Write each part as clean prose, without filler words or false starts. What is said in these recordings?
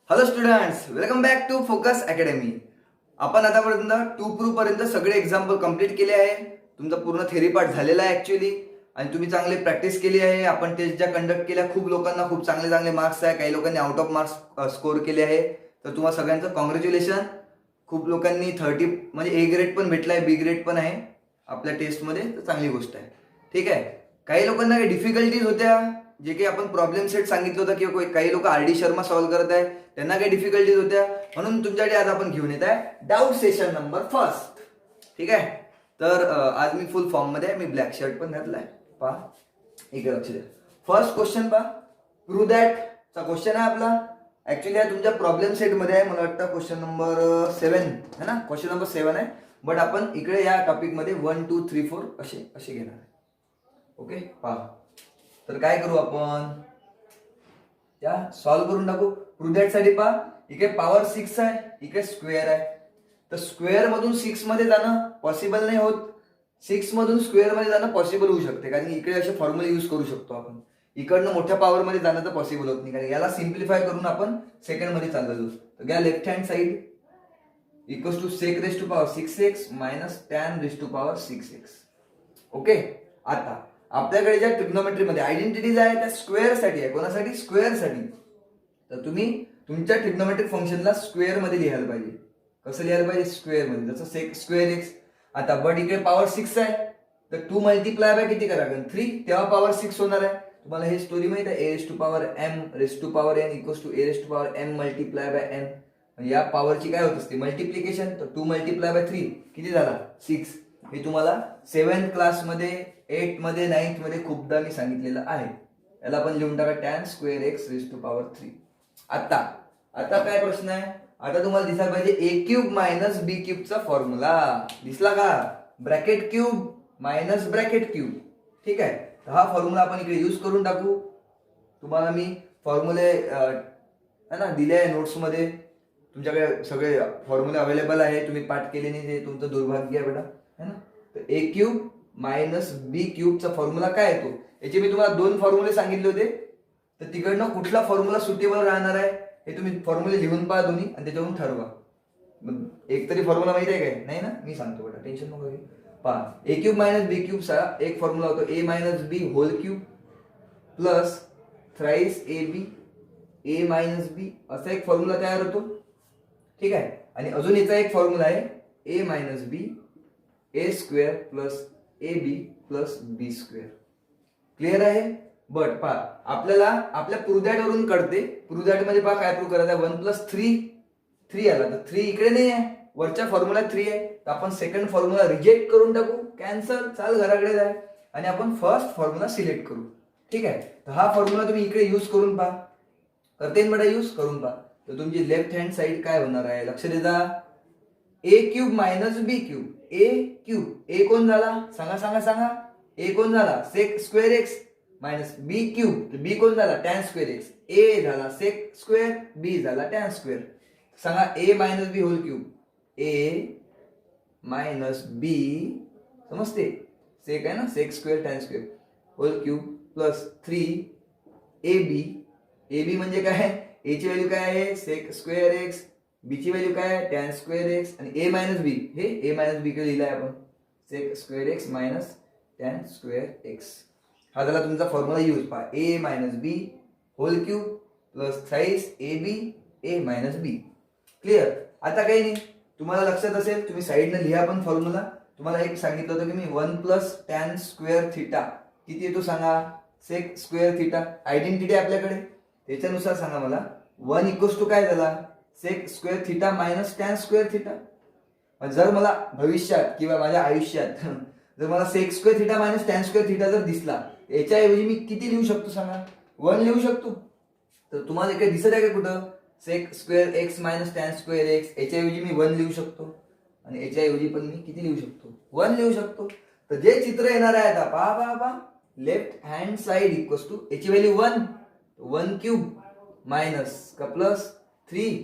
Hello students, welcome back to Focus Academy. आपण आतापर्यंत 2 पर्यंत सगळे एक्झाम्पल कंप्लीट केले आहे. तुमचा पूर्ण थेरी पार्ट झालेला आहे ॲक्च्युली, आणि तुम्ही चांगली प्रॅक्टिस केली आहे. आपण टेस्ट ज्या कंडक्ट केल्या, खूप लोकांना खूप चांगले चांगले मार्क्स आहे. काही लोकांनी आउट ऑफ मार्क्स स्कोर केले आहे. तर तुम्हाला सगळ्यांचं कॉंग्रॅच्युलेशन. खूप लोकांनी 30 म्हणजे ए ग्रेड पण भेटला आहे, बी ग्रेड पण आहे आपल्या टेस्टमध्ये. तर चांगली गोष्ट आहे. ठीक आहे. काही लोकांना काही डिफिकल्टीज होत्या, जे काही आपण प्रॉब्लेम सेट सांगितलं होतं, किंवा काही लोक आर डी शर्मा सॉल्व्ह करत आहे, त्यांना काही डिफिकल्टीज होत्या. म्हणून तुमच्याकडे आज आपण घेऊन येत आहे डाऊट सेशन नंबर फर्स्ट. ठीक आहे. तर आज मी फुल फॉर्म मध्ये आहे. मी ब्लॅक शर्ट पण घातलाय. पहा, एक लक्ष द्या. फर्स्ट क्वेश्चन पहा. प्रूव्ह दॅट चा क्वेश्चन आहे आपला. ऍक्च्युली हा तुमच्या प्रॉब्लेम सेट मध्ये आहे. मला वाटतं क्वेश्चन नंबर 7 है ना. क्वेश्चन नंबर 7 आहे. बट आपण इकडे या टॉपिक मध्ये 1 2 3 4 असे घेणार आहे. ओके, पहा. तर काय करू आपण, या सॉल्व्ह करून टाकू. प्रूव्ह दॅट साठी पहा, इकडे पॉवर 6 आहे, इकडे स्क्वेअर आहे. तर स्क्वेअर मधून 6 मध्ये जाणं पॉसिबल नाही होत. 6 मधून स्क्वेअर मध्ये जाणं पॉसिबल होऊ शकते, कारण इकडे असे फॉर्म्युले यूज करू शकतो आपण. इकडनं मोठ्या पॉवर मध्ये जाणं तर पॉसिबल होत नाही, कारण याला सिम्प्लिफाय करून आपण सेकंड मध्ये चाललो. तर घ्या left hand side equals to sec raise to power 6x minus tan raise to power 6x. Okay. आता आपल्याकडे ज्या ट्रिग्नोमेट्री मध्ये आयडेंटिटीज आहे त्या स्क्वेअर साठी आहे. कोणासाठी? स्क्वेअर साठी. तर तुम्ही तुमच्या ट्रिग्नोमेट्रिक फंक्शनला स्क्वेअर मध्ये लिहायला पाहिजे. कसं लिहायला पाहिजे? स्क्वेअर मध्ये. जसं सेक स्क्वेअर एक्स. आता बट इकडे पॉवर 6 आहे, तर 2 मल्टिप्लाय बाय किती करा? 3. तेव्हा पॉवर 6 होणार आहे. तुम्हाला हे स्टोरी माहित आहे. A raise to power M raise to power N equals to A raise to power M multiply by N. या पॉवरची काय होत असते? मल्टिप्लिकेशन. तर 2 मल्टिप्लाय बाय 3 किती झाला? 6. हे तुम्हाला 7th क्लासमध्ये, 8th मध्ये, 9th मध्ये खूपदा मी सांगितलेलं आहे. याला आपण लिहून टाका tan square x raise to power 3. आता काय प्रश्न आहे? आता तुम्हाला दिसायला पाहिजे ए क्यूब मायनस बी क्यूबचा फॉर्म्युला. दिसला का? Bracket cube minus bracket cube. ठीक आहे. तर हा फॉर्म्युला आपण इकडे यूज करून टाकू. तुम्हाला मी फॉर्म्युले है ना दिले आहे नोट्स मध्ये. तुमच्याकडे सगळे फॉर्म्युले अवेलेबल आहे. तुम्ही पाठ केले नाही ते तुमचं दुर्भाग्य आहे बेटा, है ना. तर ए क्यूब मायनस बी क्यूबचा फॉर्म्युला काय येतो? याचे मी तुम्हाला 2 फॉर्म्युले सांगितले होते. तर तिकडनं कुठला फॉर्म्युला सुटेबल राहणार आहे हे तुम्ही फॉर्म्युले लिहून पहा दोन्ही, आणि त्याच्यावरून ठरवा. एक तरी फॉर्म्युला माहिती आहे काय? नाही ना. मी सांगतो बेटा, टेन्शन नको घेऊ. पहा, ए क्यूब मायनस बी क्यूबचा एक फॉर्म्युला होतो A minus B whole cube plus thrice A B A minus B, असा एक फॉर्म्युला तयार होतो. ठीक आहे. आणि अजून याचा एक फॉर्म्युला आहे A minus B A square plus A B plus B square. Clear आहे? बट पहा, आपल्याला आपल्या प्रूव्ह दॅट वरून कळते. प्रूव्ह दॅट मध्ये पहा काय प्रूव्ह करायचं आहे. 1 प्लस 3 आला, तर 3 इकडे नाही आहे, वरच्या फॉर्म्युला 3 आहे. तर आपण सेकंड फॉर्म्युला रिजेक्ट करून टाकू. कॅन्सल, चाल घराकडे जाय, आणि आपण फर्स्ट फॉर्म्युला सिलेक्ट करू. ठीक आहे. तर हा फॉर्म्युला तुम्ही इकडे यूज करून पहा. करते ना बेटा, यूज करून पहा. तर तुमची लेफ्ट हँड साइड काय होणार आहे? लक्ष देता. ए क्यूब मायनस बी क्यूब. ए क्यूब, ए कोण झाला? सांगा. ए कोण झाला? सेक स्क्वेअर एक्स मायनस बी क्यूब, बी कोण झाला? Tan square x. ए झाला सेक स्क्वेअर, बी झाला टॅन स्क्वेअर. सांगा A minus B whole cube. A minus B, समजते? सेक आहे ना, sec square tan square whole cube plus 3 A B म्हणजे काय? ए ची व्हॅल्यू काय आहे? सेक स्क्वेअर एक्स. बी ची व्हॅल्यू काय आहे? Tan square x. आणि ए मायनस बी, हे ए मायनस बी कडे लिहिलंय आपण, sec square X minus tan square X. हा झाला तुमचा फॉर्म्युला यूज. पहा, A minus B whole cube plus thrice A B A minus B. Clear? आता काही नाही, तुम्हाला लक्षात असेल, तुम्ही साईडनं लिहा पण फॉर्म्युला. तुम्हाला एक सांगितलं होतं की मी 1 प्लस टॅन स्क्वेअर थिटा किती येतो सांगा? Sec square theta. आयडेंटिटी आपल्याकडे, त्याच्यानुसार सांगा मला. 1 इक्वल्स टू काय झाला? Sec square theta minus tan square theta. जर मला भविष्यात किंवा माझ्या आयुष्यात जर मला sec square theta minus tan square theta जर दिसला, याच्याऐवजी मी किती लिहू शकतो सांगा? 1 लिहू शकतो. तर तुम्हाला इकडे दिसत आहे का कुठं? Sec square X minus tan square X, याच्याऐवजी मी 1 लिहू शकतो, आणि याच्याऐवजी पण मी किती लिहू शकतो? 1 लिहू शकतो. तर जे चित्र येणार आहे आता पहा, left hand side equals to याची व्हॅल्यू 1 क्यूब मायनस का plus 3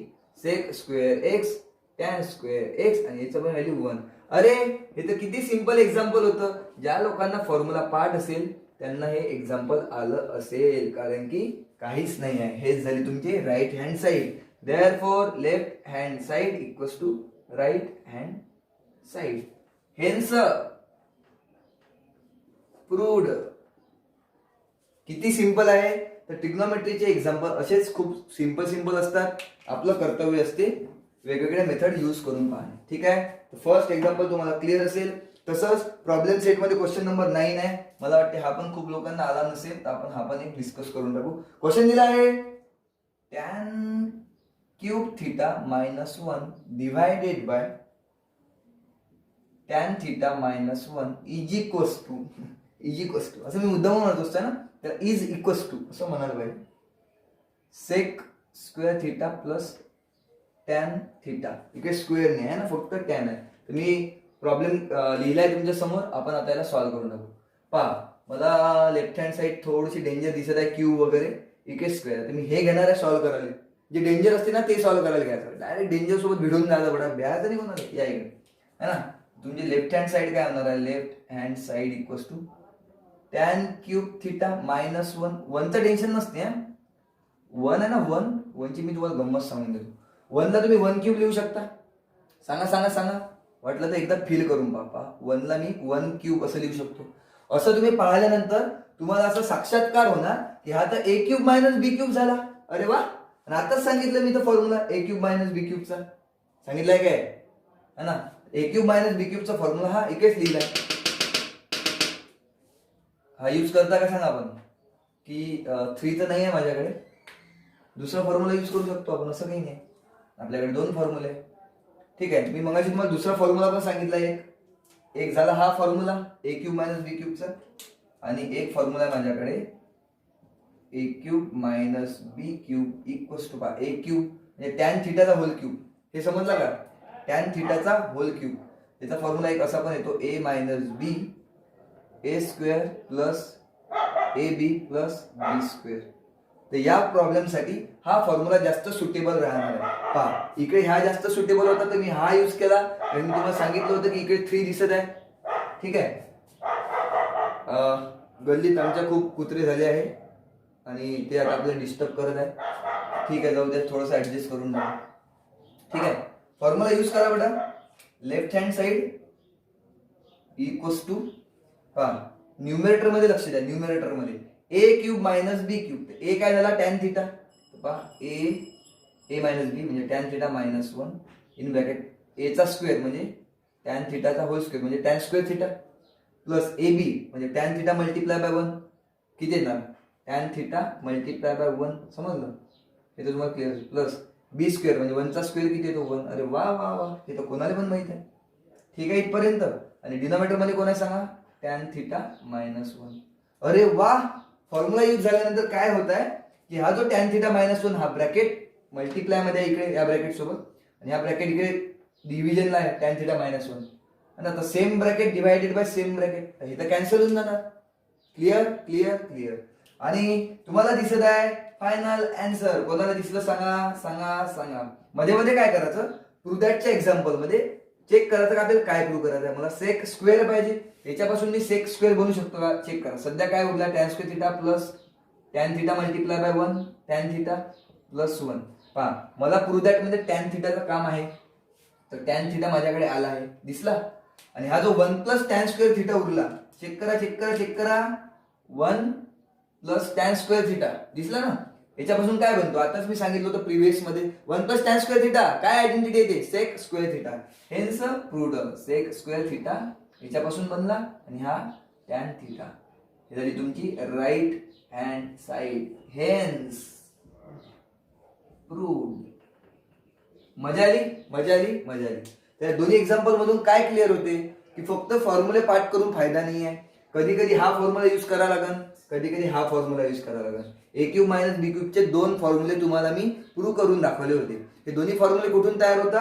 sec square x tan square x, आणि याचं पण व्हॅल्यू 1. अरे, हे तर किती सिंपल एक्झाम्पल होतं. ज्या लोकांना फॉर्म्युला पाठ असेल त्यांना हे एक्झाम्पल आलं असेल, कारण की काहीच नाही आहे. हेच झाली तुमची right hand side. Therefore, left hand side equals to right hand side. Hence, proved. किती सिंपल आहे. तर ट्रिग्नोमेट्रीचे एक्झाम्पल असेच खूप सिंपल असतात. आपलं कर्तव्य असते वेगवेगळ्या मेथड यूज करून पाहणे. ठीक आहे. फर्स्ट एक्झाम्पल तुम्हाला क्लिअर असेल. तसंच प्रॉब्लेम सेट मध्ये क्वेश्चन नंबर 9 आहे. मला वाटते हा पण खूप लोकांना आला नसेल, तर आपण हा पण एक डिस्कस करून टाकू. क्वेश्चन दिला आहे tan cube theta -1 divided by tan theta -1 is equals to असं मी मुद्दाम म्हणत असतो ना, त्याला इज इक्वल्स टू असं म्हणायला पाहिजे. Sec square theta plus tan theta. इकडे स्क्वेअर नाही आहे ना, फक्त टॅन आहे. तर मी प्रॉब्लेम लिहिलाय तुमच्या समोर. आपण आता याला सॉल्व्ह करून टाकू. पहा, मला लेफ्ट हँड साईड थोडीशी डेंजर दिसत आहे, क्यू वगैरे. इकडे स्क्वेअर. तर मी हे घेणार आहे सॉल्व्ह करायला. जे डेंजर असते ना ते सॉल्व्ह करायला घ्यायचं. डायरेक्ट डेंजर सोबत भिडून जायला पडा, भ्यायचं नाही कोणाला. या इकडे है ना. तुमची लेफ्ट हँड साईड काय होणार आहे, left hand side equals to tan cube theta -1. वनचं टेन्शन नसते हा. 1 आहे ना, 1 ची मी तुम्हाला गंमत सांगून देतो. 1 ला तुम्ही 1 क्यूब लिहू शकता. सांगा वाटलं तर एकदा फील करून पहा. 1 ला मी 1 क्यूब असं लिहू शकतो. असं तुम्ही पाहिल्यानंतर तुम्हाला असं साक्षात्कार होणार की हा तर a cube minus b cube झाला. अरे वा. आणि आताच सांगितलं मी तर formula a cube minus b क्यूबचा सांगितलंय काय है ना. a क्यूब मायनस b क्यूबचा फॉर्म्युला हा इकडेच लिहिलाय. हा यूज करता का सांगा आपण, की 3 तर नाही आहे माझ्याकडे, दुसरा फॉर्म्युला यूज करू शकतो आपण. असं काही नाही, आपल्याकडे 2 फॉर्म्युले. ठीक आहे. मी मगाशी तुम्हाला दुसरा फॉर्म्युला पण सांगितला. एक झाला हा formula a cube minus b क्यूबचा, आणि एक फॉर्म्युला आहे माझ्याकडे a cube minus b cube equals to a cube म्हणजे टॅन थीटाचा होल क्यूब. हे समजलं का, टॅन थीटाचा होल क्यूब. त्याचा फॉर्म्युला एक असा पण येतो a minus b a square plus ab plus b square. तर या प्रॉब्लेम साठी हा फॉर्म्युला जास्त सुटेबल राहणार आहे. पहा, इकडे ह्या जास्त सुटेबल होता तर मी हा यूज केला. आणि मी तुम्हाला सांगितलं होतं की इकडे 3 दिसत आहे. ठीक आहे. गल्लीत आमच्या खूप कुत्रे झाले आहे आणि ते आता आपल्याला डिस्टर्ब करत आहे. ठीक आहे, जाऊ द्या, थोडंसं ऍडजस्ट करून टाका. ठीक आहे. फॉर्म्युला यूज करा बेटा. Left hand side equals to, पहा न्यूमरेटर मध्ये लक्ष द्या, न्यूमरेटर मध्ये a cube minus b cube. a काय झाला, टॅन थीटा. पहा a मायनस b म्हणजे tan theta -1 in bracket a चा स्क्वेअर म्हणजे टॅन थीटाचा होल स्क्वेअर म्हणजे tan square theta plus ab म्हणजे टॅन थीटा मल्टिप्लाय बाय 1. किती येणार, टॅन थीटा मल्टिप्लाय बाय 1. समजलं, हे तर तुम्हाला क्लिअर. प्लस b स्क्वेअर म्हणजे 1 चा स्क्वेअर किती येतो, 1. अरे वा वा वा, हे तर कोणाला पण माहित आहे. ठीक आहे इथपर्यंत. आणि डिनोमिनेटर मध्ये कोण आहे सांगा, टॅन थीटा -1. अरे वा. फॉर्म्युला यूज झाल्यानंतर काय होत आहे की हा जो टॅन थीटा -1 हा ब्रॅकेट मल्टिप्लाय मध्ये इकडे या ब्रॅकेट सोबत, आणि हा ब्रॅकेट इकडे डिव्हिजनला आहे टॅन थीटा -1. आणि आता same bracket divided by same bracket, हे तर कॅन्सल होऊन जाणार. क्लिअर. आणि तुम्हाला दिसत आहे फायनल आन्सर. कोणाला दिसलं सांगा. मध्ये काय करायचं, प्रूव्ह दॅटच्या एक्झाम्पल मध्ये चेक करायचं का आपल्याला काय प्रूव्ह करायचं आहे. मला सेक स्क्वेअर पाहिजे, याच्यापासून मी सेक स्क्वेअर बनवू शकतो का चेक करा. सध्या काय उरला, tan square theta plus tan theta multiply by 1 tan theta plus 1. पहा, मला प्रूव्ह दॅट मध्ये टॅन थीटाचं काम आहे, तर टॅन थीटा माझ्याकडे आला आहे, दिसला. आणि हा जो 1 प्लस टॅन स्क्वेअर थीटा उरला, चेक करा 1 प्लस टॅन स्क्वेअर थीटा दिसला ना. याच्यापासून काय बनतो, आताच मी सांगितलं होतं प्रिव्हियस मध्ये, 1 प्लस टॅन स्क्वेअर थीटा काय आयडेंटिटी येते, sec square theta. Hence proved. Sec square theta याच्यापासून बनला, आणि हा टॅन थीटा. ही झाली तुमची right hand side. Hence proved. मजा आली. त्या दोन्ही एक्झाम्पल मधून काय क्लिअर होते की फक्त फॉर्म्युले पाठ करून फायदा नाही आहे. कधी हा फॉर्म्युला यूज करा लागन, कधी हा फॉर्म्युला यूज करा लागन. a क्यूब मायनस b क्यूबचे 2 फॉर्म्युले तुम्हाला मी प्रूव्ह करून दाखवले होते. हे दोन्ही फॉर्म्युले कुठून तयार होता,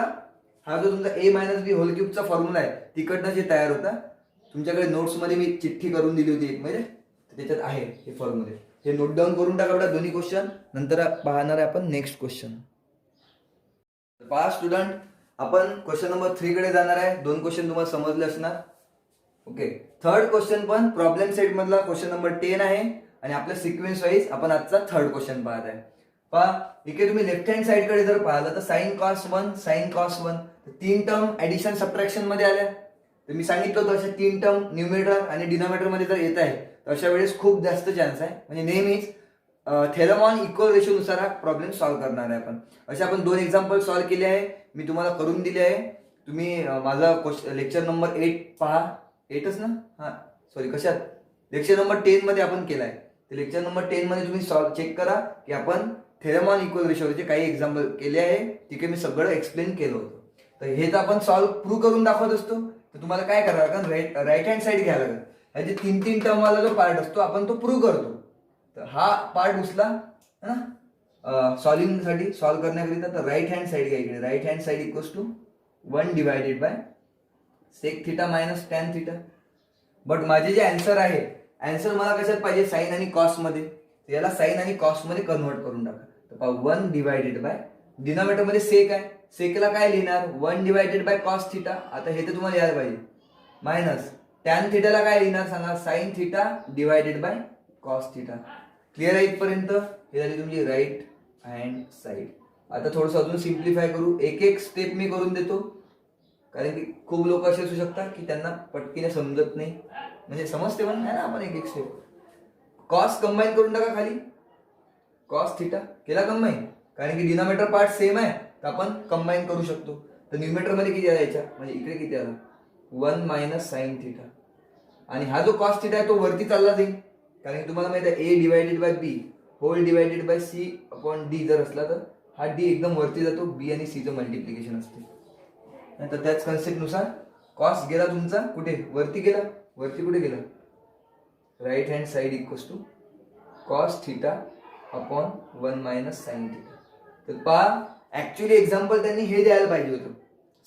हा जो तुमचा a मायनस b होल क्यूबचा फॉर्म्युला आहे तिकडनं जे तयार होता. तुमच्याकडे नोट्स मध्ये मी चिठ्ठी करून दिली होती एक, म्हणजे त्याच्यात आहे हे फॉर्म्युले. हे नोट डाऊन करून टाका बेटा दोन्ही क्वेश्चन. नंतर पाहणार आहे आपण नेक्स्ट क्वेश्चन. पहा स्टुडंट, आपण क्वेश्चन नंबर 3 कडे जाणार आहे. 2 क्वेश्चन तुम्हाला समजले असणार. ओके. थर्ड क्वेश्चन पण प्रॉब्लेम सेट मधला क्वेश्चन नंबर 10 आहे, आणि आपल्या सिक्वेन्स वाईज आपण आजचा थर्ड क्वेश्चन पाहत आहे. पहा इकडे तुम्ही लेफ्ट हँड साइड कडे जर पाहिलं तर साइन कॉस 1 साइन कॉस 1 तीन टर्म ऍडिशन सबट्रॅक्शन मध्ये आल्या. तर मी सांगितलं होतं अशा तीन टर्म न्यूमरेटर आणि डिनॉमिनेटर मध्ये जर येत आहे तर अशा वेळेस खूप जास्त चान्स आहे, म्हणजे नेहमीच थेरमॉन इक्वल रेशोनुसार हा प्रॉब्लेम सॉल्व्ह करणार आहे आपण. असे आपण 2 एक्झाम्पल सॉल्व्ह केले आहे, मी तुम्हाला करून दिले आहे. तुम्ही माझा लेक्चर नंबर 8 पहा. 8च ना, हां सॉरी कशात, लेक्चर नंबर 10 मध्ये आपण केलाय. तर लेक्चर नंबर 10 मध्ये तुम्ही सॉल्व्ह चेक करा की आपण थेरमॉन इक्वल रेशोचे काही एक्झाम्पल केले आहे, तिथे मी सगळं एक्सप्लेन केलं होतं. तर हे तर आपण सॉल्व्ह प्रूव्ह करून दाखवत असतो. तर तुम्हाला काय करावं लागेल, राईट हँड साईड घ्यावं लागेल. ह्याचे 3 टर्म वाला जो पार्ट असतो आपण तो प्रूव्ह करतो. तर हा पार्ट उचला है ना सॉल्विंगसाठी, सॉल्व्ह करण्याकरिता. तर राईट हँड साईड घ्या इकडे. Right hand side equals to 1 divided by sec theta minus tan theta. But माझे जे आन्सर आहे, आन्सर मला कशात पाहिजे, साइन आणि कॉस मध्ये. याला साइन आणि कॉस मध्ये कन्वर्ट करून टाका. तर पहा 1 डिवायडेड बाय डिनॉमिनेटर मध्ये सेक आहे, सेकला काय लिहिणार 1 डिवायडेड बाय कॉस थिटा. आता हे तर तुम्हाला यायला पाहिजे. मायनस टॅन थिटाला काय लिहिणार सांगा, sign theta divided by cos theta. Clear आहे इथपर्यंत. हे झाली तुमची राईट हँड साईड. आता थोडंसं अजून सिम्प्लिफाय करू. एक एक स्टेप मी करून देतो, कारण की खूप लोक असे असू शकतात की त्यांना पटकीने समजत नाही, म्हणजे समजते पण आहे ना. आपण एक एक स्टेप कॉस कंबाईन करून टाका खाली. कॉस थिटा केला कंबाईन, कारण की डिनॉमिनेटर पार्ट सेम आहे तर आपण कंबाईन करू शकतो. तर न्यूमरेटर मध्ये किती आला याच्या, म्हणजे इकडे किती आला 1 मायनस साइन थिटा. आणि हा जो कॉस थिटा आहे तो वरती चालला जाईल, कारण की तुम्हाला माहिती आहे A divided by B whole divided by C upon D जर असला तर हा डी एकदम वरती जातो, बी आणि सी चं मल्टिप्लिकेशन असते. नंतर त्याच कन्सेप्ट नुसार कॉस गेला तुमचा कुठे, वरती गेला. वरती कुठे गेला, right hand side equals to cos theta upon 1 minus sine theta. तर पहा ऍक्च्युअली एक्झाम्पल त्यांनी हे द्यायला पाहिजे होतं,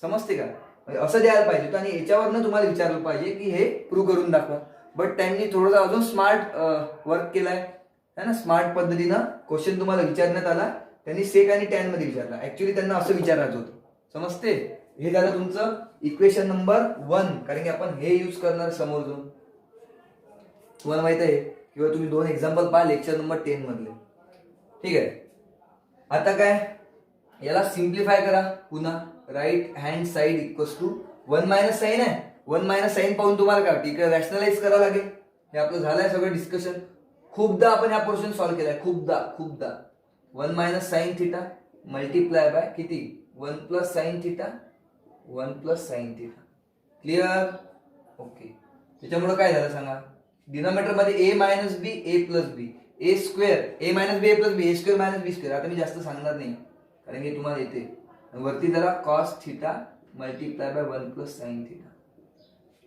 समजते का, म्हणजे असं द्यायला पाहिजे होतं आणि याच्यावरनं तुम्हाला विचारलं पाहिजे की हे प्रूव्ह करून दाखवा. बट त्यांनी थोडंसं अजून स्मार्ट वर्क केलाय है ना. स्मार्ट पद्धतीनं क्वेश्चन तुम्हाला विचारण्यात आला. त्यांनी सेक आणि टॅन मध्ये विचारला, ऍक्च्युअली त्यांना असं विचारायचं होतं. समजते. हे झालं तुमचं इक्वेशन नंबर 1, कारण की आपण हे यूज करणार समोर जाऊन. तुम्हाला माहित आहे किंवा तुम्ही 2 एक्झाम्पल पहा लेक्चर नंबर 10 मधले. ठीक आहे. आता काय, याला सिम्प्लिफाय करा पुन्हा. Right hand side equals to 1 minus sine आहे. 1 मायनस साइन पाहून तुम्हाला काय वाटतं, इकडे रॅशनलाइज करावं लागेल. हे आपलं झालंय सगळं डिस्कशन. खूपदा आपण हा पोर्शन सॉल्व्ह केलाय, खूपदा. 1 minus sine theta multiply bye किती 1 plus sine theta 1 plus sine theta. Clear. Okay. त्याच्यामुळे काय झालं सांगा, डिनॉमिनेटर मध्ये ए minus B A plus B A square, A minus B A plus B A square minus B square. आता मी जास्त सांगणार नाही कारण की तुम्हाला येते. वरती जरा cos theta multiply by 1 plus sine theta.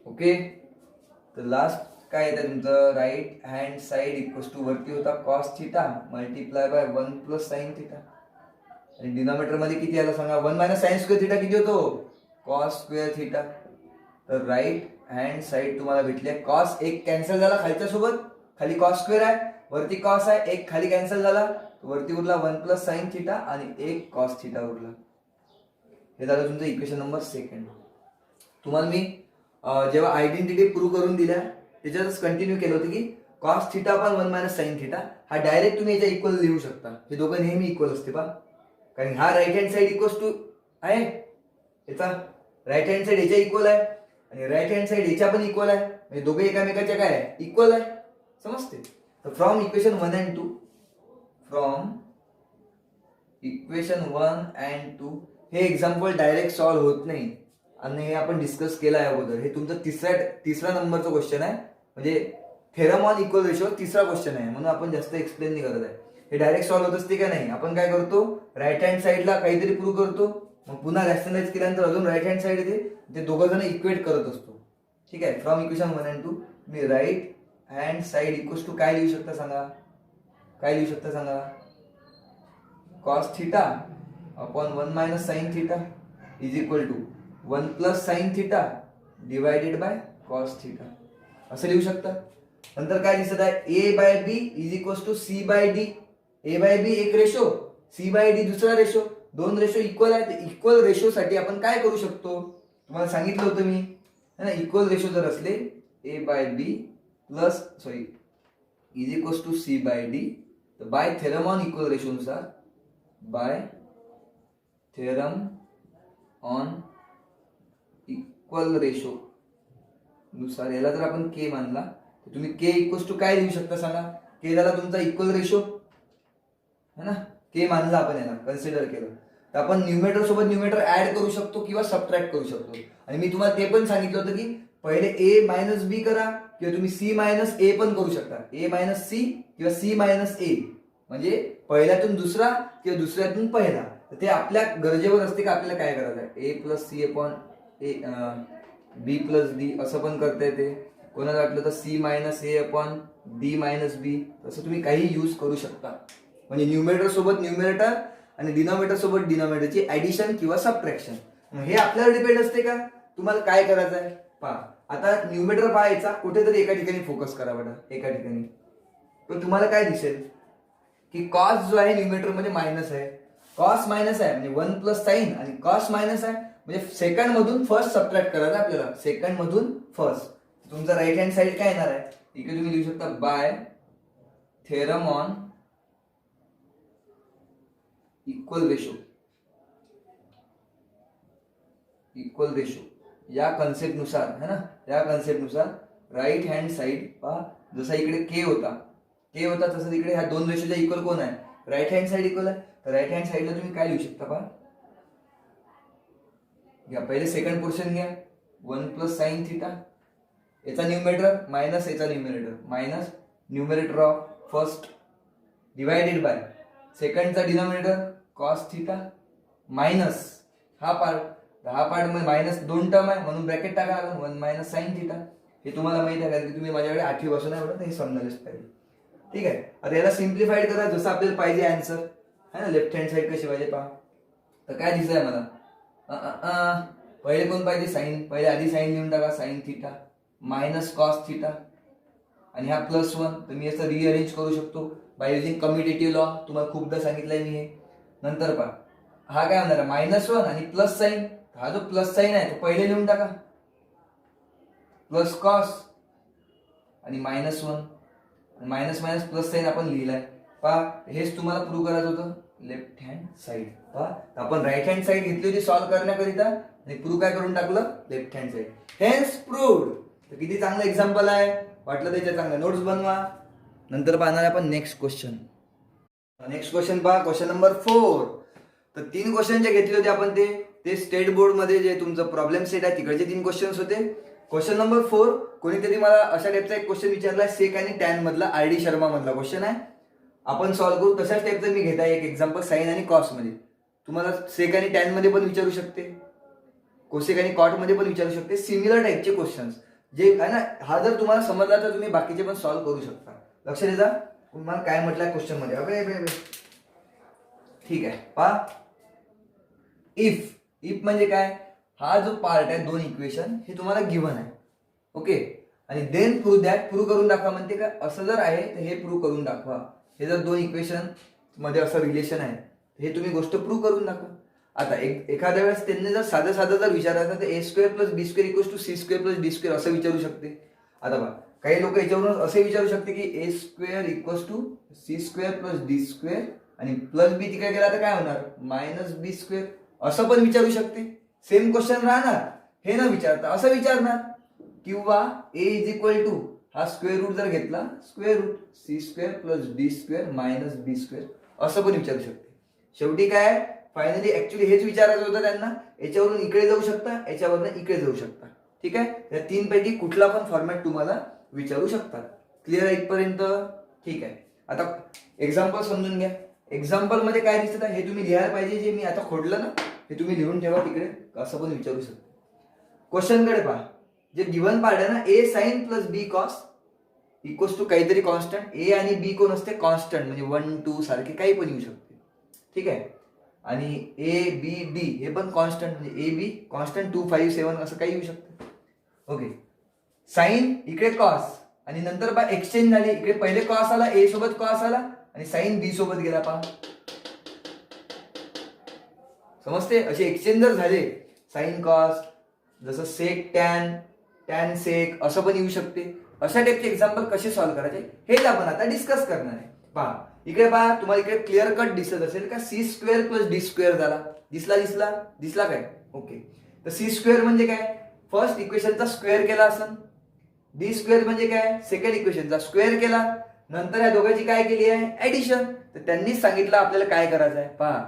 Okay. तर लास्ट काय येतं तुमचं, right hand side equals to वरती होता cos theta multiply by 1 plus sine theta. आणि डिनॉमिनेटर मध्ये किती आला सांगा, 1 मायनस साइन स्क्वेअर थिटा किती होतो, कॉस स्क्वेअर थिटा. तर राईट हँड साइड तुम्हाला भेटले. कॉस एक कॅन्सल झाला खालच्या सोबत, खाली कॉस स्क्वेअर आहे, वरती कॉस आहे, एक खाली कॅन्सल झाला, वरती उरला 1 प्लस साइन थिटा आणि एक कॉस थिटा उरला. हे झालं तुमचं इक्वेशन नंबर 2. तुम्हाला मी जेव्हा आयडेंटिटी प्रूव्ह करून दिल्या त्याच्यातच कंटिन्यू केलं होतं की कॉस थिटा पण 1 मायनस साइन थिटा हा डायरेक्ट तुम्ही याच्या इक्वल लिहू शकता. हे दोघं नेहमी इक्वल असते पहा, कारण हा right hand side equals to आहे याचा, राईट हँड साइड याच्या इक्वल आहे आणि राईट हँड साइड याच्या पण इक्वल आहे, म्हणजे दोघे एकामेकाच्या काय आहे, इक्वल आहे. समजते. तर from equation 1 and 2, from equation 1 and 2 हे एक्झाम्पल डायरेक्ट सॉल्व्ह होत नाही आणि हे आपण डिस्कस केलं आहे अगोदर. हे तुमचं तिसरा नंबरचं क्वेश्चन आहे, म्हणजे थेरम ऑन इक्वल रेशो तिसरा क्वेश्चन आहे, म्हणून आपण जास्त एक्सप्लेन नाही करत आहे. हे डायरेक्ट सॉल्व्ह होत असते का नाही, आपण काय करतो राईट हँड साइडला काहीतरी प्रूव्ह करतो, मग पुन्हा रॅशनलाइज केल्यानंतर अजून राईट हँड साइड येते, ते दोघं जण इक्वेट करत असतो. ठीक आहे. फ्रॉम इक्वेशन 1 and 2 मी right hand side equals to काय लिहू शकता सांगा, काय लिहू शकता सांगा, cos theta upon 1 minus sine theta is equal to 1 plus sine theta divided by cos theta असं लिहू शकता. नंतर काय दिसत आहे, A by B is equals to C by D. A by B एक रेशो, सी बाय डी दुसरा ratio, दोन रेशो इक्वल आहे. इक्वल रेशो साठी आपण काय करू शकतो, तुम्हाला सांगितलं होतं मी है ना. इक्वल रेशो जर असले A by B plus is equals to C by D, तर by theorem on equal ratio नुसार by theorem on equal ratio नुसार, याला जर आपण के मानला तर तुम्ही के इक्वल्स टू काय लिहू शकता सांगा? के झाला तुमचा इक्वल रेशो है ना, के मानला आपण, याला कन्सिडर केलं तर आपण न्यूमेटर सोबत न्यूमेटर ऍड करू शकतो किंवा सबट्रॅक्ट करू शकतो. आणि मी तुम्हाला ते पण सांगितलं होतं की पहिले ए मायनस बी करा किंवा तुम्ही सी मायनस ए पण करू शकता. ए मायनस सी किंवा सी मायनस ए, म्हणजे पहिल्यातून दुसरा किंवा दुसऱ्यातून पहिला. तर ते आपल्या गरजेवर असते का आपल्याला काय करायचं आहे. ए प्लस सी अपॉन ए, बी प्लस डी असं पण करता येते. कोणाला वाटलं तर सी मायनस ए अपॉन डी मायनस बी, तसं तुम्ही काही यूज करू शकता. म्हणजे न्यूमेरेटर सोबत न्यूमेरेटर आणि डिनॉमिनेटर सोबत डिनॉमिनेटरची ऍडिशन किंवा सबट्रॅक्शन. हे आपल्यावर डिपेंड असते का तुम्हाला काय करायचं आहे. पहा आता न्यूमेरेटर पाहायचा कुठेतरी एका ठिकाणी फोकस करा बघा, एका ठिकाणी. तर तुम्हाला काय दिसेल की कॉस जो आहे न्यूमेरेटर मध्ये मायनस आहे, कॉस मायनस आहे म्हणजे 1 प्लस साइन, आणि कॉस मायनस आहे म्हणजे सेकंड मधून फर्स्ट सबट्रॅक्ट करायचं आपल्याला, सेकंड मधून फर्स्ट. तुमचा राईट हँड साइड काय येणार आहे, इकडे तुम्ही लिहू शकता by theorem on equal ratio. Equal ratio या कन्सेप्ट नुसार है ना, या कन्सेप्ट नुसार राईट हँड साइड पहा, जसा इकडे के होता तसं इकडे ह्या दोन रेशोच्या इक्वल कोण आहे, राईट हँड साइड इक्वल आहे. तर राईट हँड साइडला तुम्ही काय लिहू शकता पहा, घ्या पहिले सेकंड पोर्शन घ्या, 1 प्लस साइन थिटा, याचा न्यूमेरेटर मायनस याचा numerator, minus numerator of first divided by सेकंडचा डिनॉमिनेटर कॉस थिटा मायनस हा पार्ट मध्ये मायनस दोन टर्म आहे म्हणून ब्रॅकेट टाका लागेल, 1 मायनस साइन थिटा. हे तुम्हाला माहिती आहे कारण की तुम्ही माझ्याकडे 8वी पासून आहे बघा, हे समजायलाच पाहिजे. ठीक आहे, आता याला सिम्प्लिफाईड करा जसं आपल्याला पाहिजे आन्सर है ना. लेफ्ट हँड साइड कशी पाहिजे पहा, तर काय दिसतंय मला, पहिले कोण पाहिजे साइन, पहिले आधी साइन लिहून टाका, sine theta minus cos theta, आणि हा +1. तर मी याचं रिअरेंज करू शकतो बाय युजिंग कम्युटेटिव्ह लॉ, तुम्हाला खूपदा सांगितलंय मी हे. नंतर पहा हा काय होणार आहे -1 आणि प्लस साइन, हा जो प्लस साइन आहे तो पहिले लिहून टाका, प्लस कॉस आणि -1, मायनस मायनस प्लस साइन आपण लिहिलाय. पहा हेच तुम्हाला प्रूव्ह करायचं होतं लेफ्ट हँड साइड. पहा आपण राईट हँड साइड घेतली होती सॉल्व्ह करण्याकरिता आणि प्रूव्ह काय करून टाकलं left hand side, hence proved. तर किती चांगलं एक्झाम्पल आहे, वाटलं त्याच्या चांगल्या नोट्स बनवा. नंतर पाहणार आपण नेक्स्ट क्वेश्चन. नेक्स्ट क्वेश्चन पहा, क्वेश्चन नंबर 4. तर 3 क्वेश्चन जे घेतले होते आपण ते स्टेट बोर्ड मध्ये जे तुमचं प्रॉब्लेम सेट आहे तिकडचे 3 क्वेश्चन्स होते. क्वेश्चन नंबर 4 कोणीतरी मला अशा टाईपचा एक क्वेश्चन विचारला, सेक आणि टॅन मधला, आर.डी. शर्मा मधला क्वेश्चन आहे. आपण सॉल्व्ह करू तशाच टाईपचं मी घेत आहे एक एक्झाम्पल साइन आणि कॉस मध्ये. तुम्हाला सेक आणि टॅन मध्ये पण विचारू शकते, कोसेक आणि कॉट मध्ये पण विचारू शकते, सिमिलर टाईपचे क्वेश्चन्स जे आहे ना. हा जर तुम्हाला समजला तर तुम्ही बाकीचे पण सॉल्व्ह करू शकता. लक्ष द्या तुम्हाला काय म्हटलंय क्वेश्चन मध्ये. अबे ठीक आहे पहा, इफ म्हणजे काय, हा जो पार्ट आहे 2 इक्वेशन हे तुम्हाला गिव्हन आहे ओके, आणि देन प्रूव्ह दॅट, प्रूव्ह करून दाखवा म्हणते का, असं जर आहे तर हे प्रूव्ह करून दाखवा. हे जर 2 इक्वेशन मध्ये असं रिलेशन आहे हे तुम्ही गोष्ट प्रूव्ह करून दाखवा. आता एखाद्या वेळेस त्यांनी जर साधं जर विचारायचं तर a² + b² = c² + d² असं विचारू शकते. आता बघा काही लोक याच्यावरून असे विचारू शकते की a² = c² + d² आणि प्लस बी तिकडे गेला तर काय होणार -b², असं पण विचारू शकते. सेम क्वेश्चन राहणार, हे न विचारता असं विचारणार. किंवा a = हा स्क्वेअर रूट जर घेतला, square route c² + d² - b², असं पण विचारू शकते. शेवटी काय फायनली ऍक्च्युली हेच विचारायचं होतं त्यांना. याच्यावरून इकडे जाऊ शकता, याच्यावरून इकडे जाऊ शकता. ठीक आहे, या 3 पैकी कुठला पण फॉर्मॅट तुम्हाला विचारू शकतात. क्लिअर आहे इथपर्यंत? ठीक आहे, आता एक्झाम्पल समजून घ्या. एक्झाम्पल मध्ये काय दिसत आहे हे तुम्ही लिहायला पाहिजे. जे मी आता खोडलं ना हे तुम्ही लिहून ठेवा तिकडे, असं पण विचारू शकता. क्वेश्चन कडे पहा, जे गिव्हन पार्ट आहे ना, a sin + b cos = काहीतरी कॉन्स्टंट. a आणि b कोण असते कॉन्स्टंट, म्हणजे 1 2 सारखे काही पण येऊ शकते. ठीक आहे, आणि a b d हे पण कॉन्स्टंट, म्हणजे a b कॉन्स्टंट 2 5 7 असं काही येऊ शकतं. ओके, साइन इकडे कॉस आणि नंतर बा एक्सचेंज झाली, इकडे पहिले कॉस आला, a सोबत कॉस आला आणि साइन b सोबत गेला. पहा समजते, असे एक्सचेंज जर झाले साइन कॉस, जसं सेक टॅन, टॅन सेक असं पण येऊ शकते. अशा टाईपचे एक्झाम्पल कसे सॉल्व्ह करायचे हेच आपण आता डिस्कस करणार आहे. पहा इकडे पहा, तुम्हाला इकडे क्लिअर कट दिसत असेल का C square plus D square झाला. दिसला काय? ओके. तर सी स्क्वेअर म्हणजे काय? फर्स्ट इक्वेशनचा स्क्वेअर केला असं. डी स्क्वेअर म्हणजे काय? सेकंड इक्वेशनचा स्क्वेअर केला. नंतर या दोघांची काय केली आहे? ऍडिशन. तर त्यांनीच सांगितलं आपल्याला काय करायचं आहे. पहा,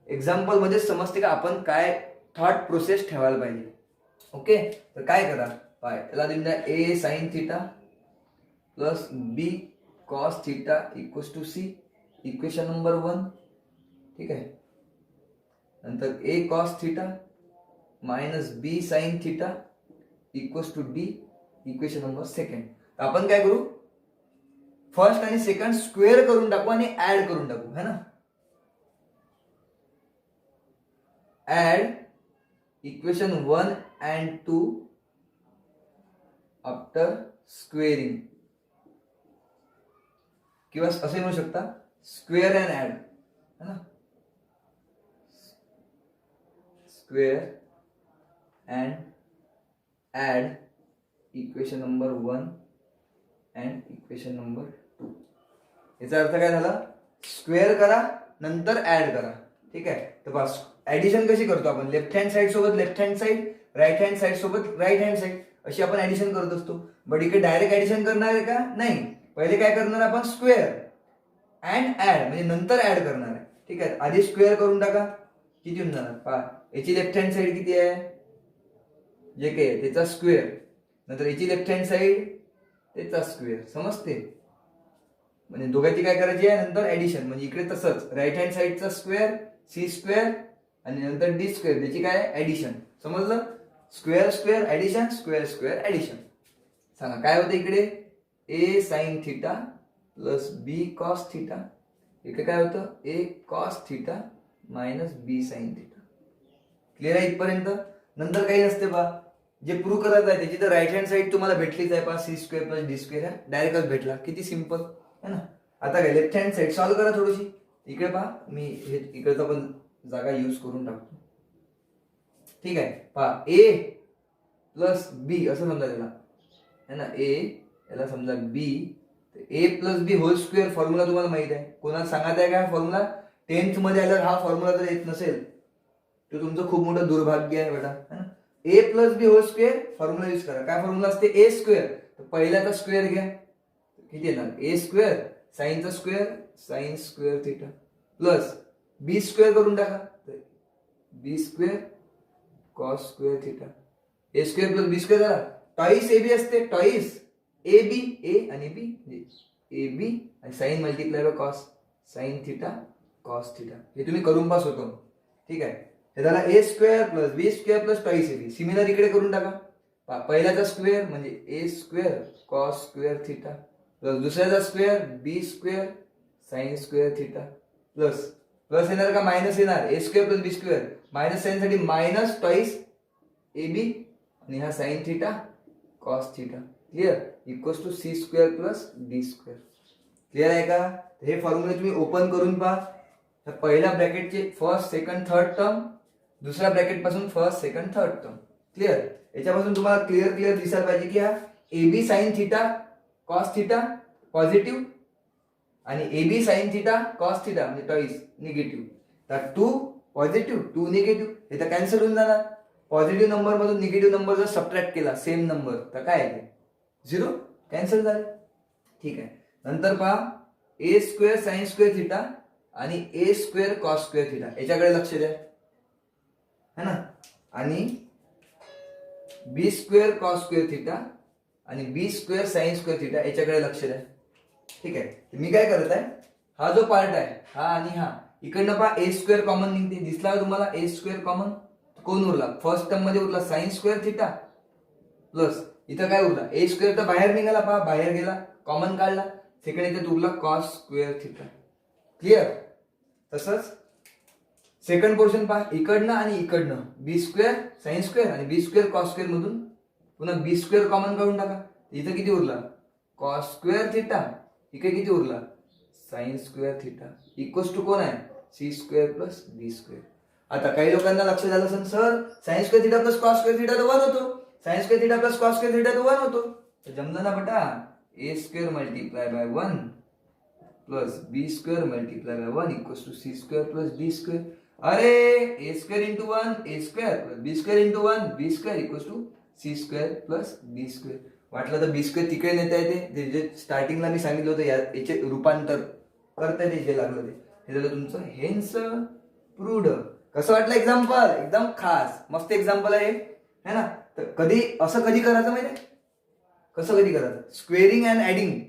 एक्झाम्पल मध्ये समजते का आपण काय थॉट प्रोसेस ठेवायला पाहिजे. ओके. तर काय करा, पहा याला देऊन द्या A sine theta plus B cos theta equals to C, equation number 1. ठीक आहे. नंतर A cos theta minus B sine theta equals to D, equation number 2. तर आपण काय करू, फर्स्ट आणि सेकंड स्क्वेअर करून टाकू आणि ऍड करून टाकू, है ना. Add equation 1 and 2 after squaring, किंवा असे म्हणू शकता स्क्वेअर अँड ऍड, है ना. Square and add equation number 1 and equation number 2. याचा अर्थ काय झाला? स्क्वेअर करा नंतर ऍड करा. ठीक आहे. तर बस ऍडिशन कशी करतो आपण? लेफ्ट हँड साइड सोबत left hand side, right hand side सोबत राईट हँड साइड, अशी आपण ऍडिशन करत असतो. बट इकडे डायरेक्ट ऍडिशन करणार आहे का? नाही. पहिले काय करणार आपण? स्क्वेअर अँड ऍड, म्हणजे नंतर ऍड करणार आहे. ठीक आहे. आधी स्क्वेअर करून टाका. किती होऊन जाणार? पहा, याची लेफ्ट हँड साइड किती आहे? जे काय त्याचा स्क्वेअर, नंतर याची लेफ्ट हँड साइड त्याचा स्क्वेअर. समजते? म्हणजे दोघांची काय करायची आहे? नंतर ऍडिशन. म्हणजे इकडे तसंच राईट हँड साइडचा स्क्वेअर सी स्क्वेअर आणि नंतर डी स्क्वेअर, त्याची काय? ऍडिशन. समजलं? Square square addition, square square addition. सांगा काय होतं इकडे? A sine theta plus B cos theta, इकडे काय होतं? A cos theta minus B sine theta. Clear आहे इथपर्यंत? नंतर काही नसते बा. जे प्रूव्ह करत आहे त्याची तर राईट हँड साइड तुम्हाला भेटलीच आहे. पहा, C square plus D square डायरेक्टच भेटला. किती सिम्पल है ना. आता काय लेफ्ट हँड साइड सॉल्व्ह करा थोडीशी. इकडे पहा, मी हे इकडचा पण जागा यूज करून टाकतो. ठीक आहे. पहा, ए प्लस बी असं समजा त्याला, है ना. ए याला समजा बी, ए plus B whole square formula तुम्हाला माहित आहे. कोणाला सांगत आहे का फॉर्म्युला? 10th मध्ये आल्यावर हा फॉर्म्युला जर येत नसेल तर तुमचं खूप मोठं दुर्भाग्य आहे बेटा, है ना. A plus B whole square formula use करा. काय फॉर्म्युला असते? A square. तर पहिल्याचा स्क्वेअर घ्या. किती येणार? ए स्क्वेअर साइनचा square sine square theta plus B square करून टाका. B square cos square theta. A square plus B square झाला. टॉईस ए बी असते. टॉईस ए बी, ए आणि बी, ए बी आणि sine multiply by cos, sine theta cos theta. हे तुम्ही करून pass होतो. ठीक आहे. हे झाला A square plus B square plus twice A B. Similar इकडे करून टाका. पहिल्याचा स्क्वेअर म्हणजे A square cos square theta plus दुसऱ्याचा square B square sine square theta plus plus येणार का मायनस येणार? A square plus B square, minus sine साठी मायनस टॉईस ए बी आणि हा sign theta cos theta. Clear? Equals to C square plus D square. Clear आहे का? हे फॉर्म्युले तुम्ही ओपन करून पहा. पहिल्या ब्रॅकेटचे फर्स्ट सेकंड थर्ड टर्म, दुसऱ्या ब्रॅकेट पासून first second third term. Clear? याच्यापासून तुम्हाला क्लिअर दिसायला पाहिजे की हा A B sine theta cos theta positive आणि A B sine theta cos theta म्हणजे टॉईस निगेटिव्ह. तर 2 पॉझिटिव्ह 2 निगेटिव्ह, हे तर कॅन्सल होऊन जाणार. पॉझिटिव्ह नंबर मधून निगेटिव्ह नंबर जर सबट्रॅक्ट केला सेम नंबर तर काय येते? 0. कॅन्सल झाले. ठीक आहे. नंतर पहा, ए स्क्वेअर साइन स्क्वेअर थिटा आणि ए स्क्वेअर कॉस स्क्वेअर थिटा याच्याकडे लक्ष द्या, है ना. आणि बी स्क्वेअर कॉस स्क्वेअर थिटा आणि बी स्क्वेअर साइन स्क्वेअर थिटा याच्याकडे लक्ष द्या. ठीक आहे. मी काय करत आहे, हा जो पार्ट आहे हा आणि हा इकडनं पहा ए स्क्वेअर कॉमन निघते. दिसला तुम्हाला ए स्क्वेअर कॉमन? कोण उरला? फर्स्ट टर्म मध्ये उरला साइन स्क्वेअर थिटा प्लस इथं काय उरला? ए स्क्वेअर तर बाहेर निघाला, पहा बाहेर गेला, कॉमन काढला. सेकंड इथे उरला कॉस स्क्वेअर थिटा. क्लिअर? तसंच सेकंड पोर्शन पहा, इकडनं आणि इकडनं बी स्क्वेअर साइन स्क्वेअर आणि बी स्क्वेअर कॉस स्क्वेअर मधून पुन्हा बी स्क्वेअर कॉमन काढून टाका. इथं किती उरला? Cos square theta. इकडे किती उरला? Sine square theta equals to कोण आहे? C square plus D square. आता काही लोकांना लक्ष झालं असेल, sir sine square theta plus cos square theta तर 1 होतो, sine square theta plus cos square theta तर 1 होतो. तर जमलं ना बेटा? A square multiply by 1 plus B square multiply by 1 equals to C square plus D square. अरे A square into 1 A square plus B square into 1 B square equals to C square plus D square. वाटलं तर बी square तिकडे नेता येते, जे स्टार्टिंगला मी सांगितलं होतं याचे रूपांतर करता येते जे लागलं ते. हे झालं तुमचं हेन्स प्रूव्ड. कसं वाटलं एक्झाम्पल? एकदम खास मस्त एक्झाम्पल आहे है ना. तर कधी असं कधी करायचं माहिती आहे? कसं कधी करायचं? स्क्वेअरिंग अँड ऍडिंग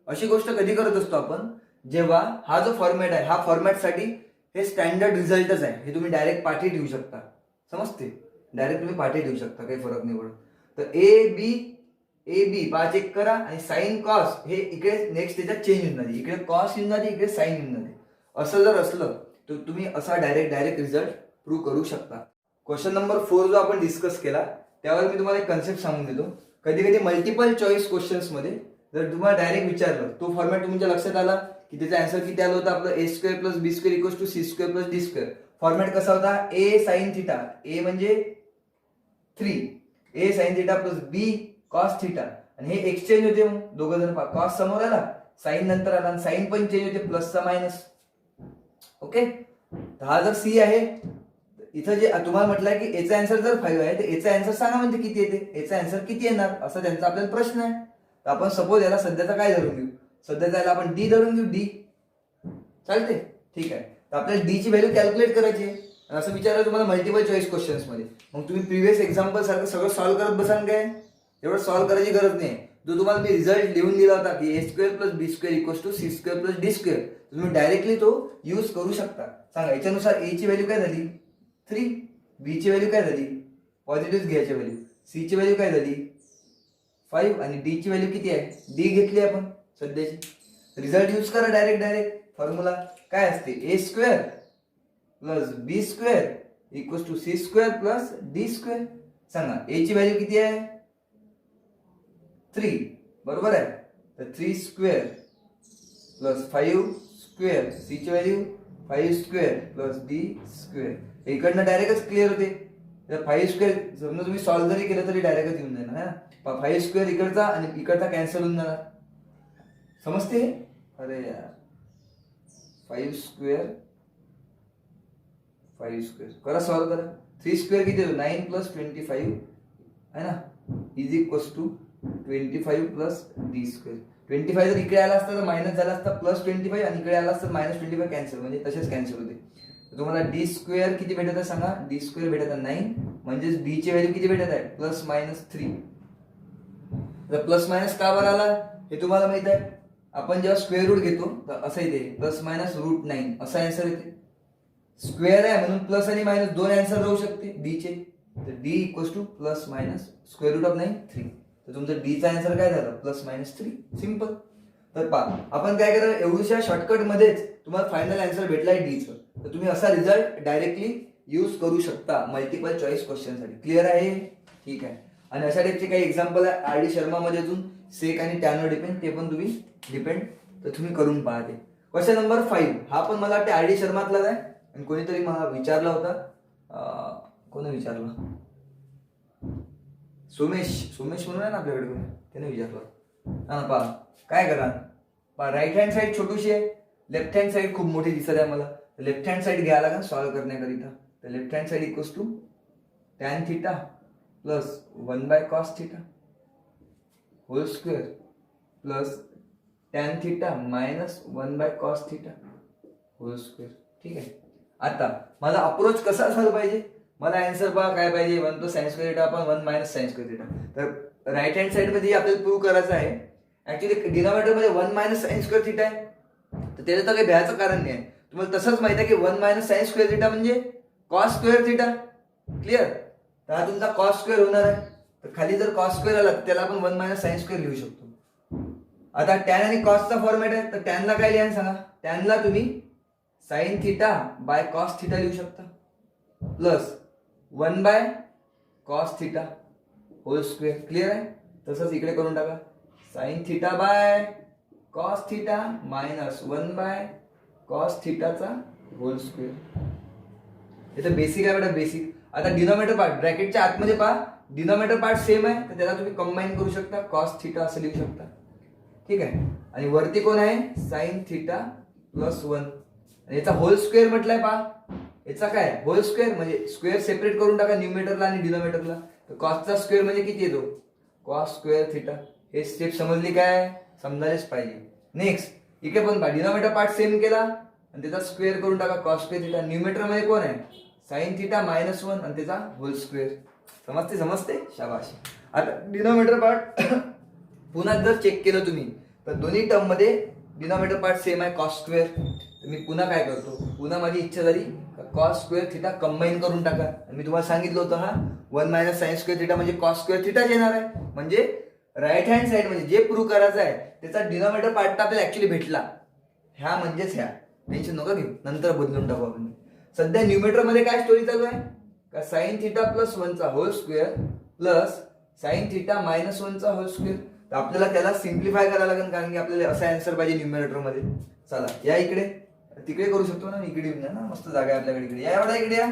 अशी गोष्ट कधी करत असतो आपण, जेव्हा हा जो फॉर्मॅट आहे हा फॉर्मॅटसाठी हे स्टँडर्ड रिझल्टच आहे. हे तुम्ही डायरेक्ट पाठी ठेवू शकता, समजते? डायरेक्ट तुम्ही पाठी ठेवू शकता, काही फरक नाही पडत. तर ए बी पहा चेक करा, आणि साईन कॉस हे इकडे नेक्स्ट त्याच्यात चेंज होऊन जाते, इकडे कॉस येऊन जाते, इकडे साईन येऊन जाते. असं जर असलं तर तुम्ही असा डायरेक्ट रिझल्ट प्रूव्ह करू शकता. क्वेश्चन नंबर 4 जो आपण डिस्कस केला त्यावर मी तुम्हाला एक कन्सेप्ट सांगून देतो. कधी कधी मल्टिपल चॉईस क्वेश्चन्स मध्ये जर तुम्हाला डायरेक्ट विचारलं, तो फॉर्मॅट तुमच्या लक्षात आला की त्याचा आन्सर किती आलं होतं आपलं, A square plus B square equals to C square plus D square. Format कसा होता? ए साइन थिटा, ए म्हणजे 3, A sine theta plus B cos theta, आणि हे एक्सचेंज होते. मग दोघं जण कॉस समोर आला, साइन नंतर आला, आणि साइन पण चेंज होते, प्लसचा मायनस. ओके, हा जर सी आहे, इथं जे तुम्हाला म्हटलंय की एचा आन्सर जर 5 आहे तर एचा आन्सर सांगा म्हणजे किती येते, एचा आन्सर किती येणार असा त्यांचा आपल्याला प्रश्न आहे. तर आपण सपोज याला सध्याचा काय धरून घेऊ, सध्याचा याला आपण डी धरून घेऊ. डी चालते, ठीक आहे. तर आपल्याला डी ची व्हॅल्यू कॅल्क्युलेट करायची आहे. असं विचारलं तुम्हाला मल्टिपल चॉईस क्वेश्चन्स मध्ये, मग तुम्ही प्रिव्हियस एक्झाम्पल सारखं सगळं सॉल्व्ह करत बसाल काय? एवढं सॉल्व्ह करायची गरज नाही. जो तुम्हाला मी रिझल्ट लिहून दिला होता की A square plus B square equals to C square plus D square, तुम्ही डायरेक्टली तो यूज करू शकता. सांगा याच्यानुसार ए ची व्हॅल्यू काय झाली 3, बी ची व्हॅल्यू काय झाली, पॉझिटिव्ह घ्यायची व्हॅल्यू, सी ची व्हॅल्यू काय झाली 5, आणि डी ची व्हॅल्यू किती आहे, डी घेतली आपण सध्याची. रिझल्ट यूज करा डायरेक्ट. फॉर्म्युला काय असते, A square plus B square equals to C square plus D square. सांगा ए ची व्हॅल्यू किती आहे 3, बरोबर आहे. तर 3 स्क्वेअर प्लस 5 स्क्वेअर, सी ची value 5 square plus D square. इकडनं डायरेक्टच क्लिअर होते. 5 स्क्वेअर समजा तुम्ही सॉल्व्ह जरी केलं तरी डायरेक्टच येऊन जाणार. 5 स्क्वेअर इकडचा आणि इकडचा कॅन्सल होऊन जाणार, समजते? अरे यार 5 स्क्वेअर करा, सॉल्व्ह करा. 3 स्क्वेअर किती होतो 9 प्लस 25 आहे ना, is equals to 25 plus D square. 25 जर इकडे आला असता तर मायनस झाला असता प्लस 25, आणि इकडे आला असता मायनस 25 कॅन्सल, म्हणजे तसेच कॅन्सल होते. तुम्हाला डी स्क्वेअर किती भेटत आहे सांगा, डी स्क्वेअर भेटत आहे 9, म्हणजे डी ची व्हॅल्यू किती भेटत आहे प्लस मायनस 3. तर प्लस मायनस का बरं आला हे तुम्हाला माहित आहे. आपण जेव्हा स्क्वेअर रूट घेतो तर असं येते प्लस मायनस रूट 9 असा आन्सर येते. स्क्वेअर आहे म्हणून प्लस आणि मायनस दोन आन्सर राहू शकते डी चे. तर D equals to plus minus square root of 9 3. तर तुमचं डी चा आन्सर काय झालं प्लस मायनस 3. सिम्पल. तर पहा आपण काय करा, एवढ्याशा शॉर्टकट मध्येच तुम्हाला फायनल आन्सर भेटलाय डी चं. तर तुम्ही असा रिझल्ट डायरेक्टली यूज करू शकता मल्टिपल चॉईस क्वेश्चन साठी. क्लिअर आहे? ठीक आहे. आणि अशा टाईपचे काही एक्झाम्पल आहे आर डी शर्मा मध्ये अजून सेक आणि टॅनवर डिपेंड, ते पण तुम्ही तर तुम्ही करून पाहते. क्वेश्चन नंबर 5 हा पण मला वाटते आर डी शर्मातलाच आहे, आणि कोणीतरी मला विचारला होता, कोणी विचारला, सोमेश म्हणून आहे ना आपल्याकडे कोणी, त्याने विचारलं. हा पहा काय करा, पहा राईट हँड साईड छोटीशी आहे, लेफ्ट हँड साईड खूप मोठी दिसत आहे मला. लेफ्ट हँड साईड घ्यायला का सॉल्व्ह करण्याकरिता. तर left hand side equals to tan theta plus 1 by cos theta whole square plus tan theta minus 1 by cos theta whole square. ठीक आहे. आता माझा अप्रोच कसा असायला पाहिजे, मला आन्सर पहा काय पाहिजे, 1 प्लस साइन स्क्वेअर थिटा आपण 1 मायनस साइन स्क्वेअर थिटा. तर राईट हँड साईड मध्ये आपल्याला प्रूव्ह करायचं आहे. ऍक्च्युली डिनॉमिनेटर मध्ये 1 मायनस साइन स्क्वेअर थिटा आहे, तर त्याचं तर काही भ्यायचं कारण नाही आहे. तुम्हाला तसंच माहिती आहे की 1 मायनस साइन स्क्वेअर थिटा म्हणजे कॉस स्क्वेअर थिटा. क्लिअर. तर हा तुमचा कॉस स्क्वेअर होणार आहे. तर खाली जर कॉस स्क्वेअर आला त्याला आपण 1 मायनस साइन स्क्वेअर लिहू शकतो. आता टॅन आणि कॉसचा फॉर्मॅट आहे, तर टॅनला काय लिहा सांगा. टॅनला तुम्ही sine theta by cos theta लिहू शकता plus 1 by cos theta whole square. Clear आहे. तसंच इकडे करून टाका, sine theta by cos theta minus 1 by cos थिटाचा होल स्क्वेअर. इथं बेसिक आहे बेटा, बेसिक. आता डिनॉमिनेटर पार्ट ब्रॅकेटच्या आतमध्ये पहा, डिनॉमिनेटर पार्ट सेम आहे, तर त्याला तुम्ही कंबाईन करू शकता, कॉस थिटा असं लिहू शकता. ठीक आहे. आणि वरती कोण आहे साइन थिटा प्लस 1 आणि याचा होल स्क्वेअर म्हटलाय पहा. याचा काय होल स्क्वेअर म्हणजे स्क्वेअर सेपरेट करून टाका न्यूमेटरला आणि डिनोमिनेटरला. तर कॉसचा स्क्वेअर म्हणजे किती येतो कॉस स्क्वेअर थिटा. हे स्टेप समजली काय समजायलाच पाहिजे. नेक्स्ट इकडे पण पहा डिनोमिनेटर पार्ट सेम केला आणि त्याचा स्क्वेअर करून टाका कॉस स्क्वेअर थिटा. न्यूमेटर मध्ये कोण आहे साइन थिटा मायनस 1 आणि त्याचा होल स्क्वेअर. समजते शाबाश. आता डिनोमिनेटर पार्ट पुन्हा जर चेक केलं तुम्ही तर दोन्ही टर्म मध्ये डिनोमिनेटर पार्ट सेम आहे कॉस स्क्वेअर. मी पुन्हा काय करतो पुन्हा माझी इच्छा झाली कॉस स्क्वेअर थिटा कंबाईन करून टाका. मी तुम्हाला सांगितलं होतं हा 1 मायनस साइन स्क्वेअर थिटा म्हणजे कॉस स्क्वेअर थिटाच येणार आहे. म्हणजे राईट हँड साइड म्हणजे जे प्रूव्ह करायचं आहे त्याचा डिनोमिनेटर पार्ट आपल्याला ऍक्च्युली भेटला. ह्या म्हणजेच ह्या टेन्शन नका घेऊ नंतर बदलून टाकू आपण. सध्या न्यूमेटर मध्ये काय स्टोरी चालू आहे का साइन थिटा प्लस 1 चा whole square plus sine theta minus 1 चा होल स्क्वेअर. तर आपल्याला त्याला सिम्प्लिफाय करायला लागेल कारण की आपल्याला असा आन्सर पाहिजे न्यूमेरेटर मध्ये. चला या इकडे तिकडे करू शकतो ना इकडे येऊन ना मस्त जागा आहे आपल्याकडे. इकडे या एवढा इकडे या.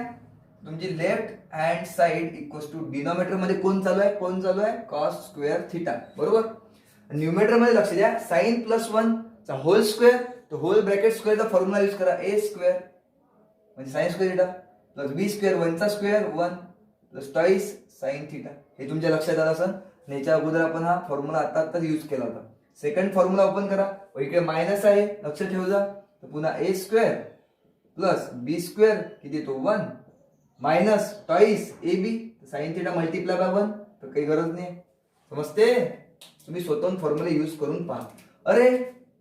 तुमची left hand side equals to denominator मध्ये कोण चालू आहे कॉस स्क्वेअर थिटा बरोबर. न्यूमेरेटर मध्ये लक्ष द्या साइन प्लस 1 चा होल स्क्वेअर तर होल ब्रॅकेट स्क्वेअरचा फॉर्म्युला यूज करा ए स्क्वेअर म्हणजे sine square theta plus B square 1 चा square 1 plus twice sine theta. हे तुमच्या लक्षात आलं असेल. याच्या अगोदर आपण हा फॉर्म्युला आता यूज केला होता. सेकंड फॉर्म्युला ओपन करा इकडे मायनस आहे लक्ष ठेवू जा. तर पुन्हा A square plus B square किती येतो 1 minus twice A B sine theta multiply by 1. तर काही गरज नाही. समजते तुम्ही स्वतःहून फॉर्म्युला यूज करून पहा. अरे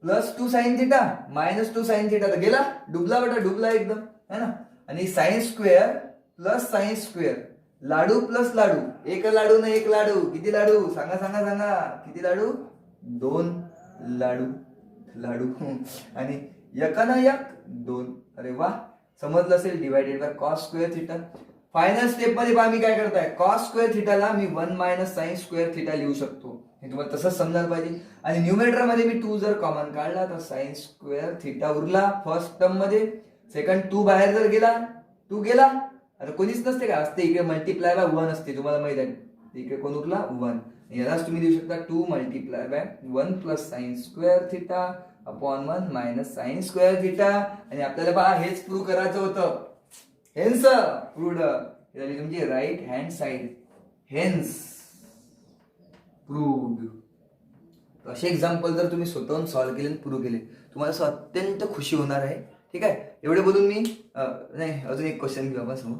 plus 2 sine theta minus 2 sine theta तर गेला डुबला बेटा डुबला एकदम है ना. आणि sine square plus sine square लाडू प्लस लाडू एक लाडू ना एक लाडू किती लाडू सांगा किती लाडू 2 लाडू आणि एकाना एक 2. अरे वा समजलं असेल divided by cos square theta. Final step मध्ये पहा मी काय करताय कॉस स्क्वेअर थिटाला मी 1 मायनस साइन स्क्वेअर थिटा लिहू शकतो. हे तुम्हाला तसंच समजायला पाहिजे. आणि न्यूमेरेटर मध्ये मी 2 जर कॉमन काढला तर साइन स्क्वेअर थिटा उरला फर्स्ट टर्म मध्ये. सेकंड 2 बाहेर जर गेला 2 गेला आता कोणीच नसते का असते इकडे मल्टिप्लाय बाय 1 असते तुम्हाला माहित आहे. इकडे कोण उरला 1. यालाच तुम्ही देऊ शकता 2 multiply by 1 plus sine square theta upon 1 minus sign square theta. आणि आपल्याला पहा हेच प्रूव्ह करायचं होतं. हेन्स प्रूव्ड झाली तुमची right hand side. Hence proved. असे एक्झाम्पल जर तुम्ही स्वतःहून सॉल्व्ह केले प्रूव्ह केले तुम्हाला असं अत्यंत खुशी होणार आहे. ठीक आहे एवढे बोलून मी नाही अजून एक क्वेश्चन घेऊ आपण समोर.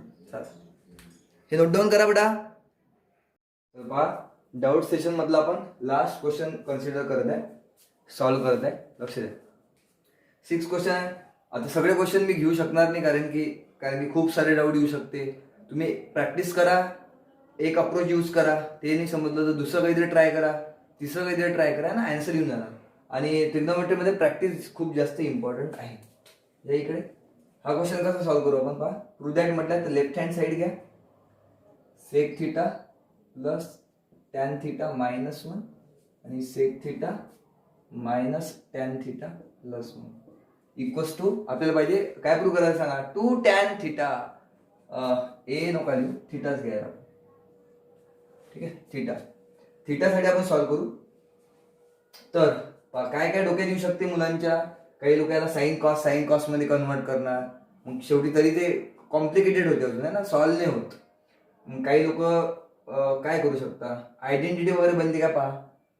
हे नोट डाऊन करा बेटा. तर पहा डाऊट सेशन मधला आपण लास्ट क्वेश्चन कन्सिडर करत आहे सॉल्व्ह करत आहे. लक्ष द्या 6 क्वेश्चन आहे. आता सगळे क्वेश्चन मी घेऊ शकणार नाही कारण की खूप सारे डाऊट येऊ शकते. तुम्ही प्रॅक्टिस करा एक अप्रोच यूज करा. ते नाही समजलं तर दुसरं काहीतरी ट्राय करा तिसरं काहीतरी ट्राय करा ना आन्सर येऊन जाणार. आणि ट्रिग्नोमेट्री मध्ये प्रॅक्टिस खूप जास्त इम्पॉर्टंट आहे. या इकडे हा क्वेश्चन कसा सॉल्व्ह करू आपण पहा. प्रूव्ह दॅट म्हटलं तर लेफ्ट हँड साइड घ्या sec theta plus tan theta minus 1 आणि sec theta minus tan theta plus 1 equals to आपल्याला पाहिजे काय प्रूव्ह करायला सांगा 2 टॅन थिटा. ए नका लिहू थिटाच घ्यायला. ठीक आहे थिटासाठी आपण सॉल्व्ह करू. तर काय काय डोक्यात येऊ शकते मुलांच्या. काही लोक याला साइन कॉस मध्ये कन्वर्ट करणार मग शेवटी तरी ते कॉम्प्लिकेटेड होते अजून ना सॉल्व्ह नाही होत. मग काही लोक काय करू शकता आयडेंटिटी वगैरे बनते का पहा.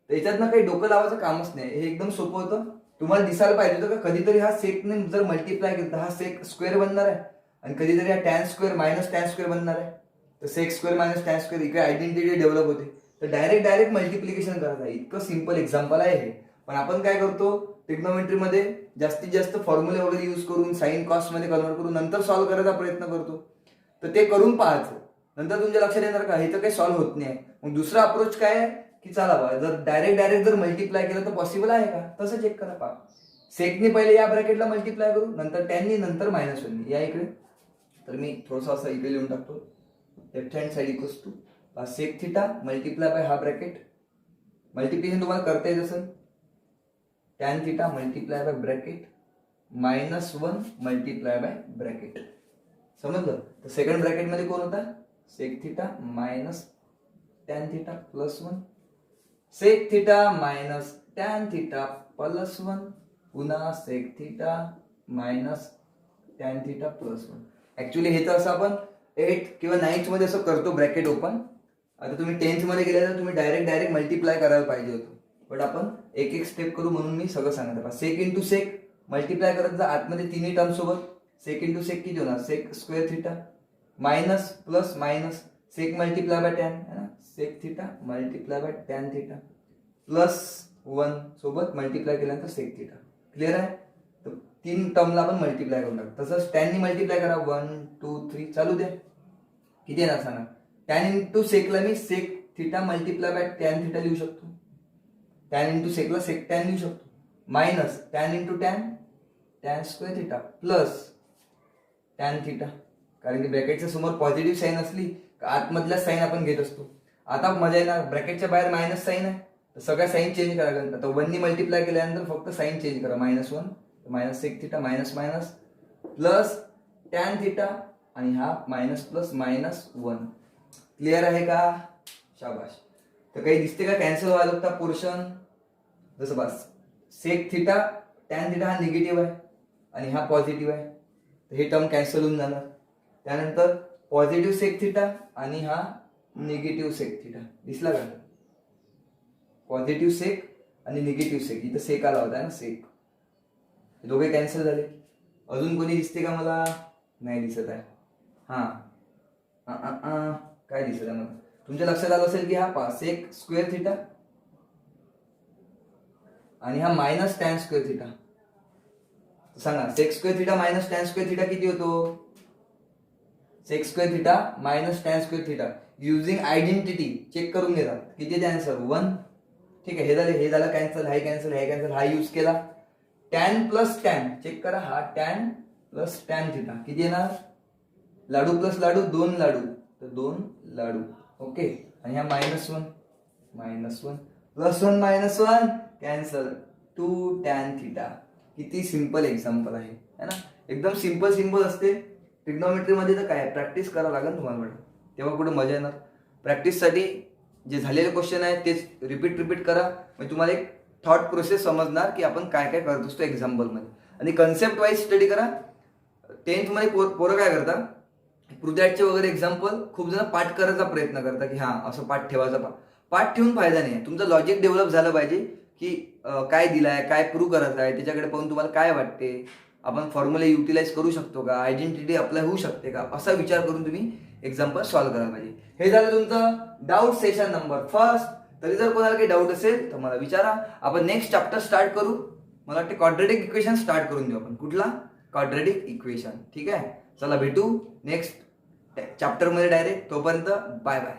त्याच्यातनं काही डोकं लावायचं कामच नाही. हे एकदम सोपं होतं. तुम्हाला दिसायला पाहिजे होतं का कधीतरी हा सेकने जर मल्टिप्लाय केलं तर हा सेक स्क्वेअर बनणार आहे आणि कधीतरी हा tan square minus tan square बनणार आहे. तर sec square minus tan square इकडे आयडेंटिटी डेव्हलप होते. तर डायरेक्ट मल्टिप्लिकेशन करायचं आहे. इतकं सिम्पल एक्झाम्पल आहे हे. पण आपण काय करतो ट्रिग्नोमेट्री मध्ये जास्तीत जास्त फॉर्म्युले वगैरे यूज करून साइन कॉस्ट मध्ये कन्वर्ट करून नंतर सॉल्व्ह करायचा प्रयत्न करतो. तर ते करून पाहायचं नंतर तुमच्या लक्षात येणार का हे तर काही सॉल्व्ह होत नाही. मग दुसरा अप्रोच काय आहे की चला बा जर डायरेक्ट जर मल्टिप्लाय केलं तर पॉसिबल आहे का तसं चेक करा पहा. सेकने पहिले या ब्रॅकेटला मल्टिप्लाय करू नंतर टॅननी नंतर मायनस 1 या इकडे. तर मी थोडंसं असं इकडे लिहून टाकतो left hand side equals to sec theta multiply by हा ब्रॅकेट मल्टिप्लिकेशन तुम्हाला करता येत असेल tan theta multiply by bracket minus 1 multiply by bracket. समजलं. तर सेकंड ब्रॅकेट मध्ये कोण होता sec theta minus tan theta plus 1 sec theta minus tan theta +1 पुन्हा sec theta minus tan theta +1. Actually हे तर असं आपण 8 किंवा 9th मध्ये असं करतो ब्रॅकेट ओपन. आता तुम्ही 10th मध्ये गेले तर तुम्ही डायरेक्ट मल्टिप्लाय करायला पाहिजे होतं, बट आपण एक एक स्टेप करू म्हणून मी सगळं सांगत आहे. सेक इंटू सेक मल्टिप्लाय करत जा आतमध्ये तिन्ही टर्म सोबत. सेक इंटू सेक किती होणार, sec square theta minus plus minus sec multiply by tan है ना, sec theta multiply by tan theta +1 सोबत मल्टिप्लाय केल्यानंतर सेक थिटा. क्लिअर आहे. तर 3 टर्मला आपण मल्टिप्लाय करून टाकू. तसंच टॅननी मल्टिप्लाय करा 1 2 3 चालू द्या. किती येणार सांगा. टॅन इंटू सेकला मी sec theta multiply by tan theta लिहू शकतो. टॅन इंटू सेकला सेक टॅन लिहू शकतो. Minus tan into tan tan square theta plus tan theta. कारण की ब्रॅकेटच्या समोर पॉझिटिव्ह साईन असली का आतमधल्या साईन आपण घेत असतो. आता मजा येणार, ब्रॅकेटच्या बाहेर मायनस साईन आहे तर सगळ्या साईन चेंज करा. आता 1 नी मल्टिप्लाय केल्यानंतर फक्त साईन चेंज करा. -1 minus sec theta minus minus plus tan theta आणि हा मायनस प्लस -1. क्लिअर आहे का. शाबाश. तर काही दिसते का कॅन्सल व्हायला लागता पोर्शन. जसं बस सेक थिटा टॅन थिटा हा निगेटिव्ह आहे आणि हा पॉझिटिव्ह आहे, तर हे टर्म कॅन्सल होऊन जाणार. त्यानंतर पॉझिटिव्ह सेक थिटा आणि हा निगेटिव्ह सेक थिटा दिसला का. पॉझिटिव्ह सेक आणि निगेटिव्ह सेक, इथं सेक आला होता ना सेक, हे दोघे कॅन्सल झाले. अजून कोणी दिसते का मला. नाही दिसत आहे. काय दिसत आहे मला. तुमच्या लक्षात आलं असेल की हा पा सेक स्क्वेअर थिटा आणि हा मायनस टॅन स्क्वेअर थिटा. सांगा sec square theta minus tan square theta किती होतो. Sec square theta minus tan square theta using identity check करून घेतात. किती आहे आन्सर 1. ठीक आहे. हे झालं कॅन्सल, हे कॅन्सल, हा यूज केला. टॅन प्लस टॅन चेक करा. हा टॅन प्लस टॅन थिटा किती येणार. लाडू प्लस लाडू 2 लाडू तर 2 लाडू. ओके. आणि हा -1 +1 -1 कॅन्सल 2 टॅन थिटा. किती सिंपल एक्झाम्पल आहे ना. एकदम सिंपल असते. ट्रिग्नोमेट्री मध्ये तर काय प्रॅक्टिस करावं लागेल तुम्हाला, तेव्हा कुठे मजा येणार. प्रॅक्टिससाठी जे झालेले क्वेश्चन आहेत तेच रिपीट करा, म्हणजे तुम्हाला एक थॉट प्रोसेस समजणार की आपण काय काय करत असतो एक्झाम्पलमध्ये. आणि कन्सेप्ट वाईज स्टडी करा. 10th मध्ये पोरं काय करतात, प्रोजेक्टचे वगैरे एक्झाम्पल खूप जण पाठ करायचा प्रयत्न करतात की हां असं पाठ ठेवायचा. पाठ ठेवून फायदा नाही. तुमचं लॉजिक डेव्हलप झालं पाहिजे की काय दिलाय, काय प्रूव्ह करायचं आहे, त्याच्याकडे पाहून तुम्हाला काय वाटते, आपण फॉर्म्युला युटिलाइज करू शकतो का, आयडेंटिटी अप्लाय होऊ शकते का, असा विचार करून तुम्ही एक्झाम्पल सॉल्व्ह करायला पाहिजे. हे झालं तुमचं डाऊट सेशन नंबर 1. तरी जर कोणाला काही डाऊट असेल तर मला विचारा. आपण नेक्स्ट चॅप्टर स्टार्ट करू. मला वाटते क्वाड्रेटिक इक्वेशन स्टार्ट करून देऊ आपण. कुठला क्वाड्रेटिक इक्वेशन. ठीक आहे. चला भेटू नेक्स्ट चॅप्टरमध्ये डायरेक्ट. तोपर्यंत बाय बाय.